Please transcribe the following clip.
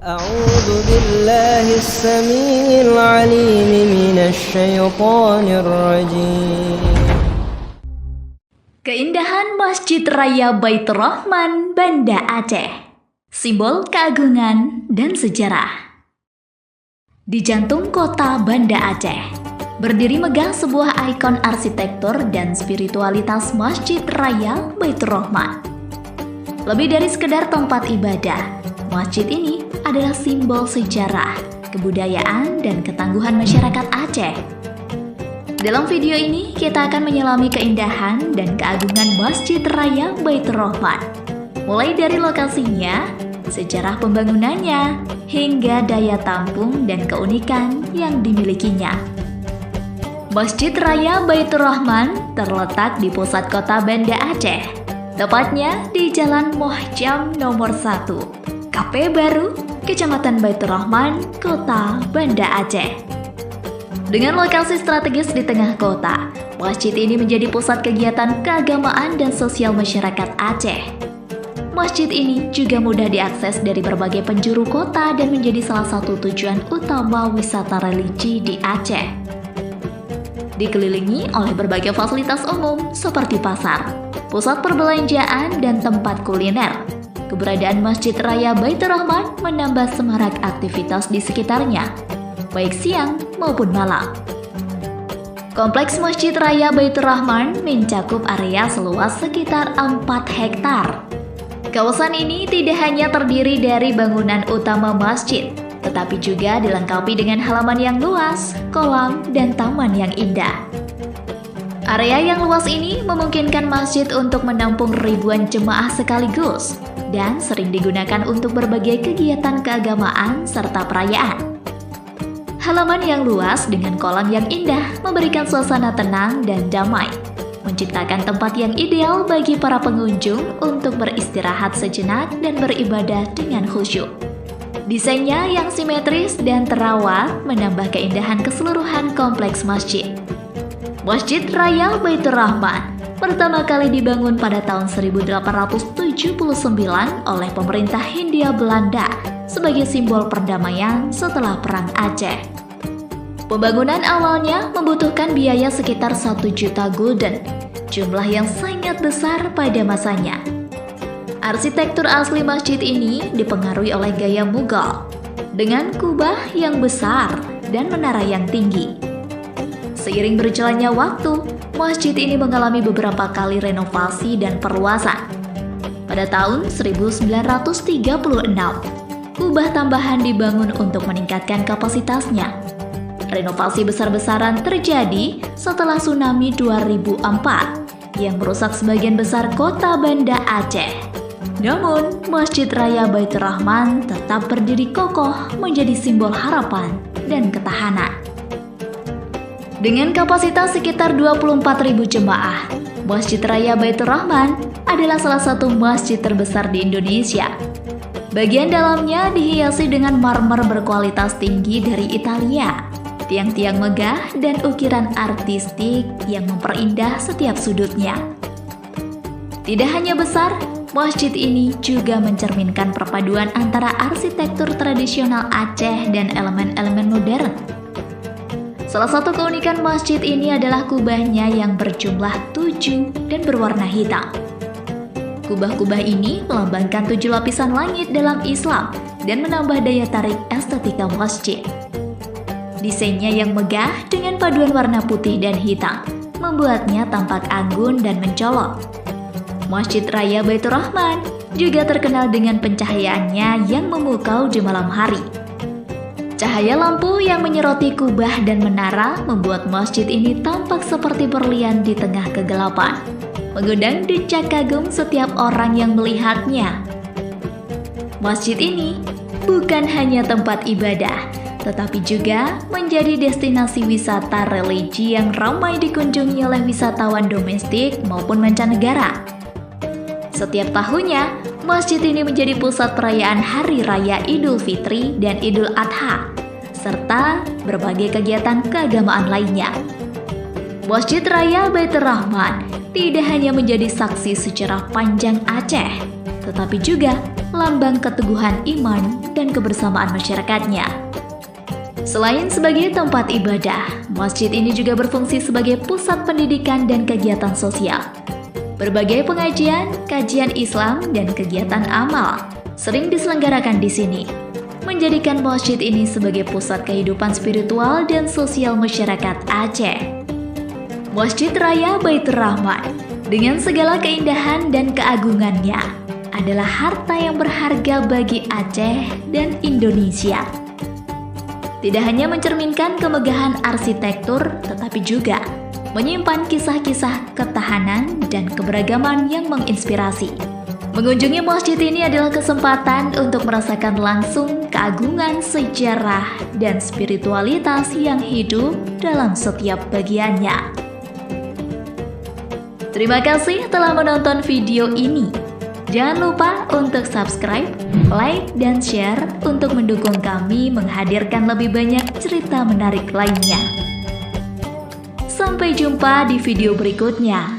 أعوذ بالله السميع العليم من الشيطان الرجيم. Keindahan Masjid Raya Baitur Rahman, Banda Aceh, simbol keagungan dan sejarah. Di jantung kota Banda Aceh, berdiri megah sebuah ikon arsitektur dan spiritualitas Masjid Raya Baitur Rahman. Lebih dari sekedar tempat ibadah, masjid ini adalah simbol sejarah, kebudayaan, dan ketangguhan masyarakat Aceh. Dalam video ini, kita akan menyelami keindahan dan keagungan Masjid Raya Baitur Rahman. Mulai dari lokasinya, sejarah pembangunannya, hingga daya tampung dan keunikan yang dimilikinya. Masjid Raya Baitur Rahman terletak di pusat kota Banda Aceh, tepatnya di Jalan Mohjam nomor 1, KP Baru, Kecamatan Baitur Rahman, Kota Banda Aceh. Dengan lokasi strategis di tengah kota, masjid ini menjadi pusat kegiatan keagamaan dan sosial masyarakat Aceh. Masjid ini juga mudah diakses dari berbagai penjuru kota dan menjadi salah satu tujuan utama wisata religi di Aceh. Dikelilingi oleh berbagai fasilitas umum seperti pasar, pusat perbelanjaan, dan tempat kuliner. Keberadaan Masjid Raya Baitur Rahman menambah semarak aktivitas di sekitarnya, baik siang maupun malam. Kompleks Masjid Raya Baitur Rahman mencakup area seluas sekitar 4 hektar. Kawasan ini tidak hanya terdiri dari bangunan utama masjid, tetapi juga dilengkapi dengan halaman yang luas, kolam, dan taman yang indah. Area yang luas ini memungkinkan masjid untuk menampung ribuan jemaah sekaligus dan sering digunakan untuk berbagai kegiatan keagamaan serta perayaan. Halaman yang luas dengan kolam yang indah memberikan suasana tenang dan damai, menciptakan tempat yang ideal bagi para pengunjung untuk beristirahat sejenak dan beribadah dengan khusyuk. Desainnya yang simetris dan terawat menambah keindahan keseluruhan kompleks masjid. Masjid Raya Baitur Rahman pertama kali dibangun pada tahun 1879 oleh pemerintah Hindia Belanda sebagai simbol perdamaian setelah Perang Aceh. Pembangunan awalnya membutuhkan biaya sekitar 1 juta gulden, jumlah yang sangat besar pada masanya. Arsitektur asli masjid ini dipengaruhi oleh gaya Mughal, dengan kubah yang besar dan menara yang tinggi. Seiring berjalannya waktu, masjid ini mengalami beberapa kali renovasi dan perluasan. Pada tahun 1936, kubah tambahan dibangun untuk meningkatkan kapasitasnya. Renovasi besar-besaran terjadi setelah tsunami 2004 yang merusak sebagian besar kota Banda Aceh. Namun, Masjid Raya Baitur Rahman tetap berdiri kokoh menjadi simbol harapan dan ketahanan. Dengan kapasitas sekitar 24.000 jemaah, Masjid Raya Baitur Rahman adalah salah satu masjid terbesar di Indonesia. Bagian dalamnya dihiasi dengan marmer berkualitas tinggi dari Italia, tiang-tiang megah, dan ukiran artistik yang memperindah setiap sudutnya. Tidak hanya besar, masjid ini juga mencerminkan perpaduan antara arsitektur tradisional Aceh dan elemen-elemen modern. Salah satu keunikan masjid ini adalah kubahnya yang berjumlah 7 dan berwarna hitam. Kubah-kubah ini melambangkan 7 lapisan langit dalam Islam dan menambah daya tarik estetika masjid. Desainnya yang megah dengan paduan warna putih dan hitam membuatnya tampak anggun dan mencolok. Masjid Raya Baitur Rahman juga terkenal dengan pencahayaannya yang memukau di malam hari. Cahaya lampu yang menyeroti kubah dan menara membuat masjid ini tampak seperti berlian di tengah kegelapan, mengundang decak kagum setiap orang yang melihatnya. Masjid ini bukan hanya tempat ibadah, tetapi juga menjadi destinasi wisata religi yang ramai dikunjungi oleh wisatawan domestik maupun mancanegara. Setiap tahunnya, masjid ini menjadi pusat perayaan Hari Raya Idul Fitri dan Idul Adha, serta berbagai kegiatan keagamaan lainnya. Masjid Raya Baitur Rahman tidak hanya menjadi saksi sejarah panjang Aceh, tetapi juga lambang keteguhan iman dan kebersamaan masyarakatnya. Selain sebagai tempat ibadah, masjid ini juga berfungsi sebagai pusat pendidikan dan kegiatan sosial. Berbagai pengajian, kajian Islam, dan kegiatan amal sering diselenggarakan di sini, menjadikan masjid ini sebagai pusat kehidupan spiritual dan sosial masyarakat Aceh. Masjid Raya Baitur Rahman dengan segala keindahan dan keagungannya adalah harta yang berharga bagi Aceh dan Indonesia. Tidak hanya mencerminkan kemegahan arsitektur, tetapi juga menyimpan kisah-kisah ketahanan dan keberagaman yang menginspirasi. Mengunjungi masjid ini adalah kesempatan untuk merasakan langsung keagungan sejarah dan spiritualitas yang hidup dalam setiap bagiannya. Terima kasih telah menonton video ini. Jangan lupa untuk subscribe, like, dan share untuk mendukung kami menghadirkan lebih banyak cerita menarik lainnya. Sampai jumpa di video berikutnya.